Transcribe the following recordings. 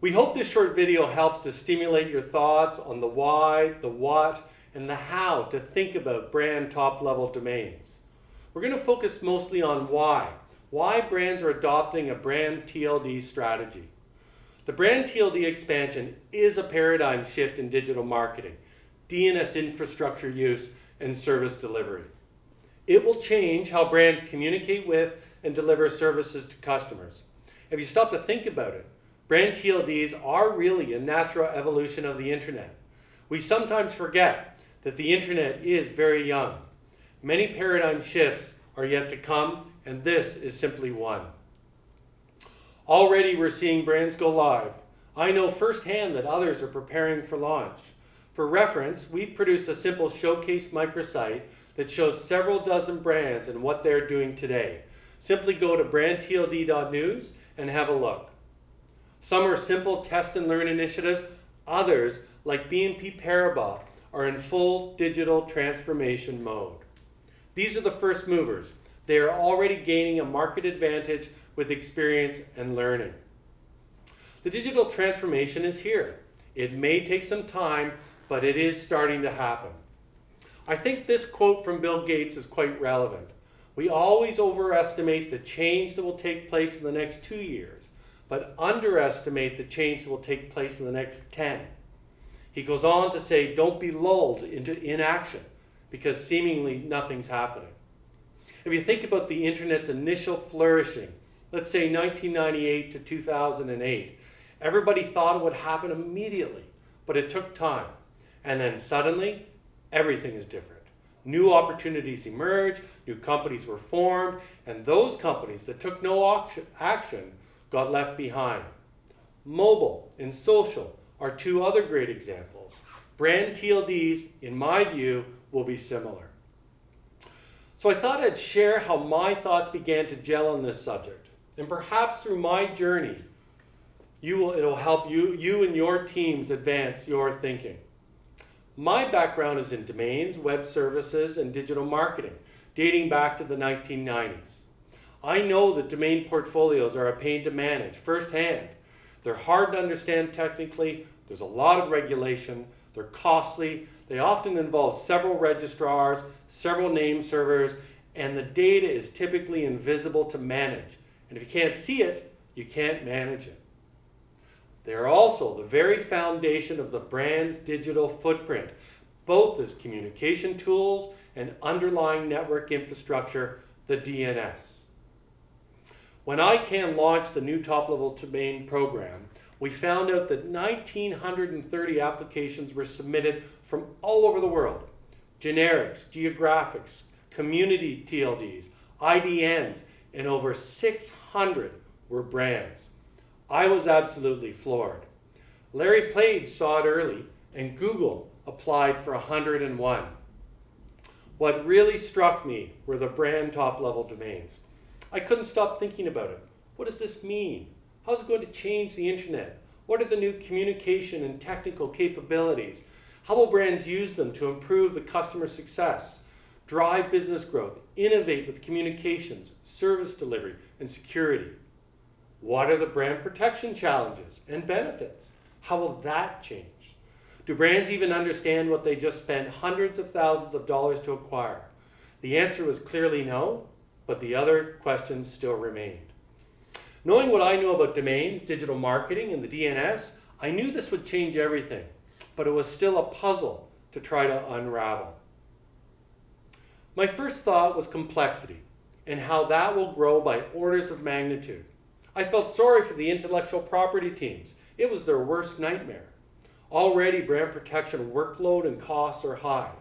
We hope this short video helps to stimulate your thoughts on the why, the what, and the how to think about brand top-level domains. We're going to focus mostly on why brands are adopting a brand TLD strategy. The brand TLD expansion is a paradigm shift in digital marketing, DNS infrastructure use, and service delivery. It will change how brands communicate with and deliver services to customers. If you stop to think about it, brand TLDs are really a natural evolution of the internet. We sometimes forget that the internet is very young. Many paradigm shifts are yet to come, and this is simply one. Already we're seeing brands go live. I know firsthand that others are preparing for launch. For reference, we've produced a simple showcase microsite that shows several dozen brands and what they're doing today. Simply go to brandtld.news and have a look. Some are simple test and learn initiatives. Others, like BNP Paribas, are in full digital transformation mode. These are the first movers. They are already gaining a market advantage with experience and learning. The digital transformation is here. It may take some time, but it is starting to happen. I think this quote from Bill Gates is quite relevant. We always overestimate the change that will take place in the next 2 years, but underestimate the change that will take place in the next 10. He goes on to say, don't be lulled into inaction because seemingly nothing's happening. If you think about the internet's initial flourishing, let's say 1998 to 2008, everybody thought it would happen immediately, but it took time. And then suddenly, everything is different. New opportunities emerge, new companies were formed, and those companies that took no action got left behind. Mobile and social are two other great examples. Brand TLDs, in my view, will be similar. So I thought I'd share how my thoughts began to gel on this subject. And perhaps through my journey, it'll help you and your teams advance your thinking. My background is in domains, web services, and digital marketing, dating back to the 1990s. I know that domain portfolios are a pain to manage firsthand. They're hard to understand technically, there's a lot of regulation, they're costly, they often involve several registrars, several name servers, and the data is typically invisible to manage. And if you can't see it, you can't manage it. They are also the very foundation of the brand's digital footprint, both as communication tools and underlying network infrastructure, the DNS. When ICANN launched the new top-level domain program, we found out that 1,930 applications were submitted from all over the world. Generics, geographics, community TLDs, IDNs, and over 600 were brands. I was absolutely floored. Larry Page saw it early, and Google applied for 101. What really struck me were the brand top-level domains. I couldn't stop thinking about it. What does this mean? How's it going to change the internet? What are the new communication and technical capabilities? How will brands use them to improve the customer success, drive business growth, innovate with communications, service delivery, and security? What are the brand protection challenges and benefits? How will that change? Do brands even understand what they just spent hundreds of thousands of dollars to acquire? The answer was clearly no, but the other questions still remained. Knowing what I know about domains, digital marketing, and the DNS, I knew this would change everything, but it was still a puzzle to try to unravel. My first thought was complexity and how that will grow by orders of magnitude. I felt sorry for the intellectual property teams. It was their worst nightmare. Already brand protection workload and costs are high.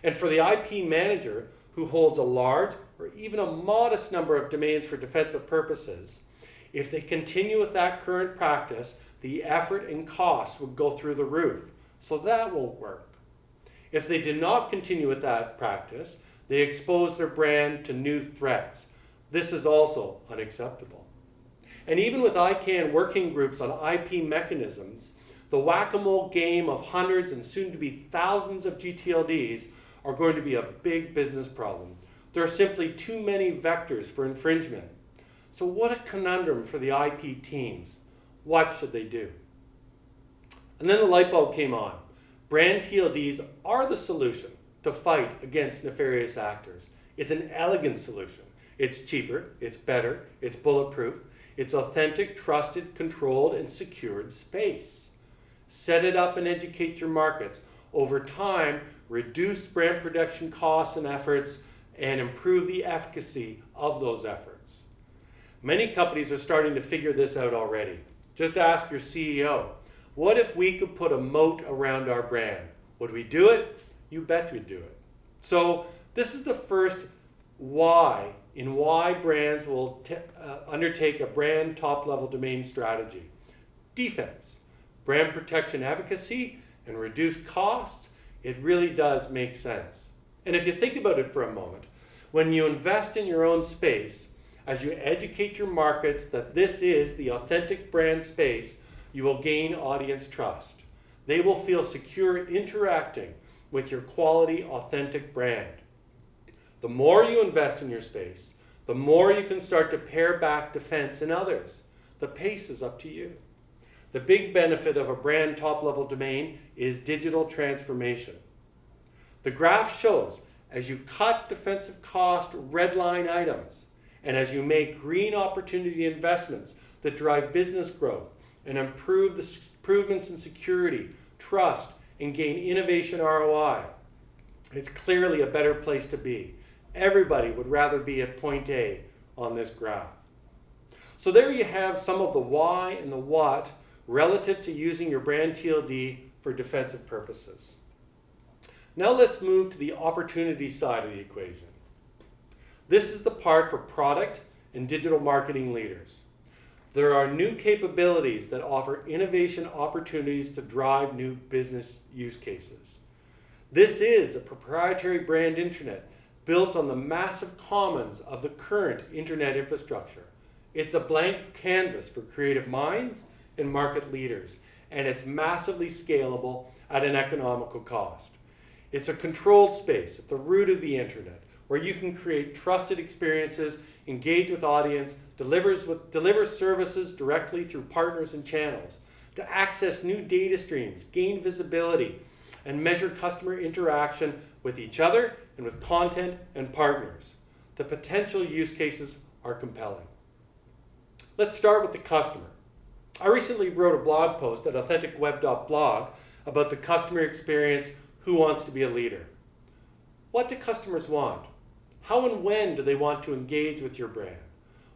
And for the IP manager who holds a large or even a modest number of domains for defensive purposes, if they continue with that current practice, the effort and costs would go through the roof. So that won't work. If they do not continue with that practice, they expose their brand to new threats. This is also unacceptable. And even with ICANN working groups on IP mechanisms, the whack-a-mole game of hundreds and soon to be thousands of GTLDs are going to be a big business problem. There are simply too many vectors for infringement. So what a conundrum for the IP teams. What should they do? And then the light bulb came on. Brand TLDs are the solution to fight against nefarious actors. It's an elegant solution. It's cheaper, it's better, it's bulletproof, it's authentic, trusted, controlled, and secured space. Set it up and educate your markets. Over time, reduce brand protection costs and efforts and improve the efficacy of those efforts. Many companies are starting to figure this out already. Just ask your CEO, what if we could put a moat around our brand? Would we do it? You bet we'd do it. So this is the first why in why brands will undertake a brand top-level domain strategy. Defense, brand protection advocacy, and reduced costs. It really does make sense. And if you think about it for a moment, when you invest in your own space, as you educate your markets that this is the authentic brand space, you will gain audience trust. They will feel secure interacting with your quality, authentic brand. The more you invest in your space, the more you can start to pare back defense in others. The pace is up to you. The big benefit of a brand top-level domain is digital transformation. The graph shows as you cut defensive cost red line items, and as you make green opportunity investments that drive business growth and improve the improvements in security, trust, and gain innovation ROI, it's clearly a better place to be. Everybody would rather be at point A on this graph. So there you have some of the why and the what relative to using your brand TLD for defensive purposes. Now let's move to the opportunity side of the equation. This is the part for product and digital marketing leaders. There are new capabilities that offer innovation opportunities to drive new business use cases. This is a proprietary brand internet built on the massive commons of the current internet infrastructure. It's a blank canvas for creative minds and market leaders, and it's massively scalable at an economical cost. It's a controlled space at the root of the internet where you can create trusted experiences, engage with audience, deliver services directly through partners and channels, to access new data streams, gain visibility, and measure customer interaction with each other and with content and partners. The potential use cases are compelling. Let's start with the customer. I recently wrote a blog post at authenticweb.blog about the customer experience, who wants to be a leader. What do customers want? How and when do they want to engage with your brand?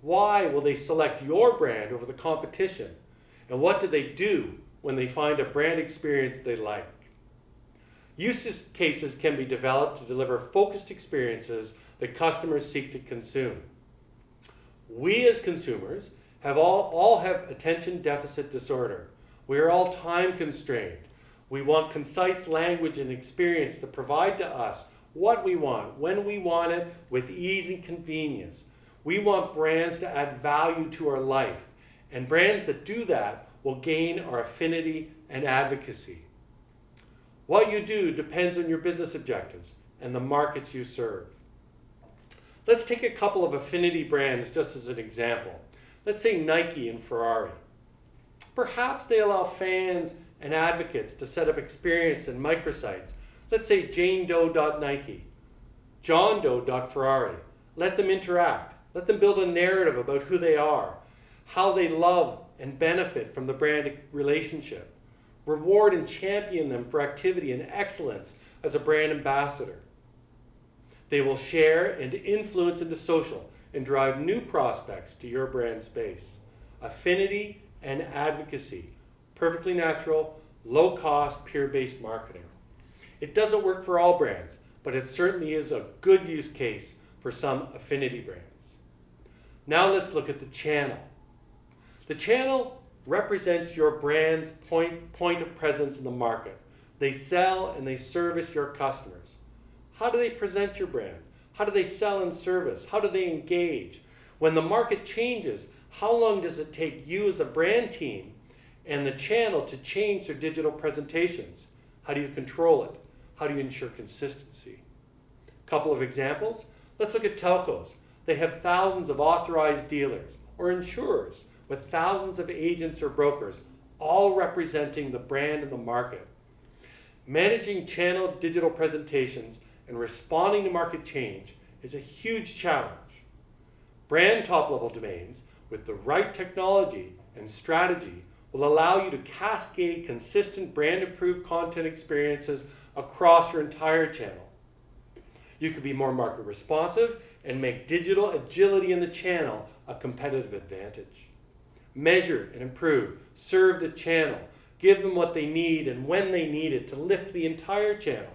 Why will they select your brand over the competition? And what do they do when they find a brand experience they like? Use cases can be developed to deliver focused experiences that customers seek to consume. We as consumers all have attention deficit disorder. We are all time constrained. We want concise language and experience to provide to us what we want, when we want it, with ease and convenience. We want brands to add value to our life, and brands that do that will gain our affinity and advocacy. What you do depends on your business objectives and the markets you serve. Let's take a couple of affinity brands just as an example. Let's say Nike and Ferrari. Perhaps they allow fans and advocates to set up experience and microsites. Let's say janedoe.nike, johndoe.ferrari. Let them interact. Let them build a narrative about who they are, how they love and benefit from the brand relationship. Reward and champion them for activity and excellence as a brand ambassador. They will share and influence into social and drive new prospects to your brand space. Affinity and advocacy. Perfectly natural, low-cost, peer-based marketing. It doesn't work for all brands, but it certainly is a good use case for some affinity brands. Now let's look at the channel. The channel represents your brand's point of presence in the market. They sell and they service your customers. How do they present your brand? How do they sell and service? How do they engage? When the market changes, how long does it take you as a brand team and the channel to change their digital presentations? How do you control it? How do you ensure consistency? A couple of examples. Let's look at telcos. They have thousands of authorized dealers or insurers with thousands of agents or brokers, all representing the brand and the market. Managing channel digital presentations and responding to market change is a huge challenge. Brand top-level domains with the right technology and strategy will allow you to cascade consistent brand-approved content experiences across your entire channel. You could be more market responsive and make digital agility in the channel a competitive advantage. Measure and improve, serve the channel, give them what they need and when they need it to lift the entire channel.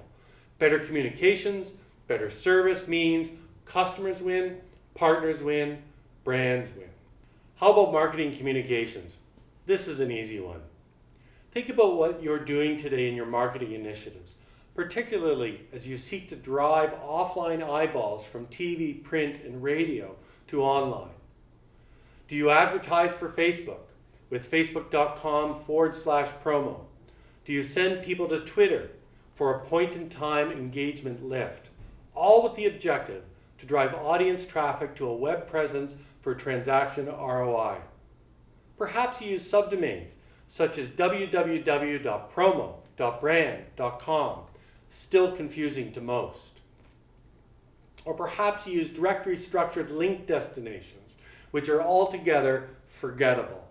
Better communications, better service means customers win, partners win, brands win. How about marketing communications? This is an easy one. Think about what you're doing today in your marketing initiatives, particularly as you seek to drive offline eyeballs from TV, print, and radio to online. Do you advertise for Facebook with facebook.com/promo? Do you send people to Twitter for a point-in-time engagement lift? All with the objective to drive audience traffic to a web presence for transaction ROI. Perhaps you use subdomains such as www.promo.brand.com, still confusing to most. Or perhaps you use directory structured link destinations, which are altogether forgettable.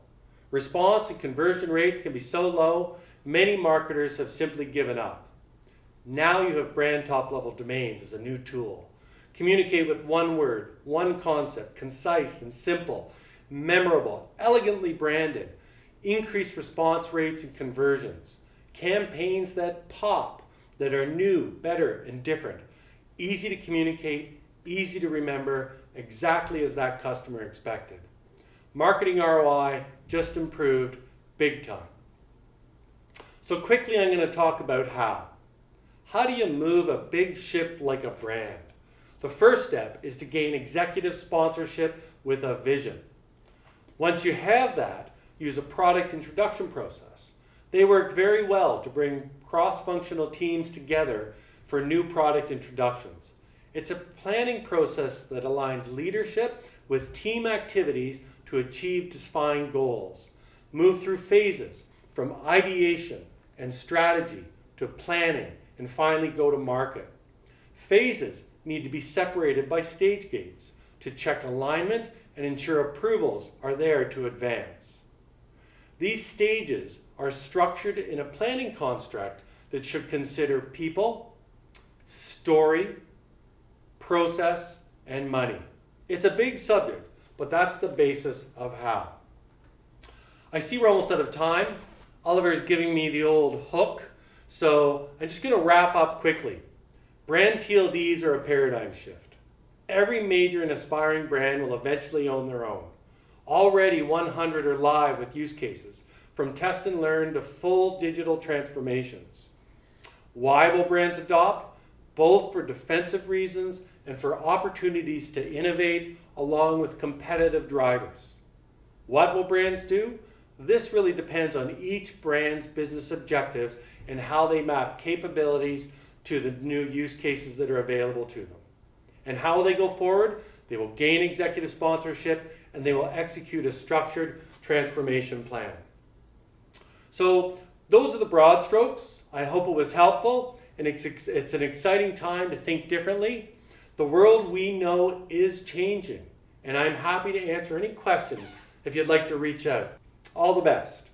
Response and conversion rates can be so low, many marketers have simply given up. Now you have brand top-level domains as a new tool. Communicate with one word, one concept, concise and simple, memorable, elegantly branded, increased response rates and conversions, campaigns that pop, that are new, better, and different, easy to communicate, easy to remember, exactly as that customer expected. Marketing ROI just improved big time. So quickly I'm going to talk about how. How do you move a big ship like a brand? The first step is to gain executive sponsorship with a vision. Once you have that, use a product introduction process. They work very well to bring cross-functional teams together for new product introductions. It's a planning process that aligns leadership with team activities to achieve defined goals. Move through phases from ideation and strategy to planning and finally go to market. Phases need to be separated by stage gates to check alignment and ensure approvals are there to advance. These stages are structured in a planning construct that should consider people, story, process, and money. It's a big subject, but that's the basis of how. I see we're almost out of time. Oliver is giving me the old hook, so I'm just going to wrap up quickly. Brand TLDs are a paradigm shift. Every major and aspiring brand will eventually own their own. Already 100 are live with use cases, from test and learn to full digital transformations. Why will brands adopt? Both for defensive reasons and for opportunities to innovate along with competitive drivers. What will brands do? This really depends on each brand's business objectives and how they map capabilities to the new use cases that are available to them. And how will they go forward? They will gain executive sponsorship and they will execute a structured transformation plan. So those are the broad strokes. I hope it was helpful, and it's an exciting time to think differently. The world we know is changing, and I'm happy to answer any questions if you'd like to reach out. All the best.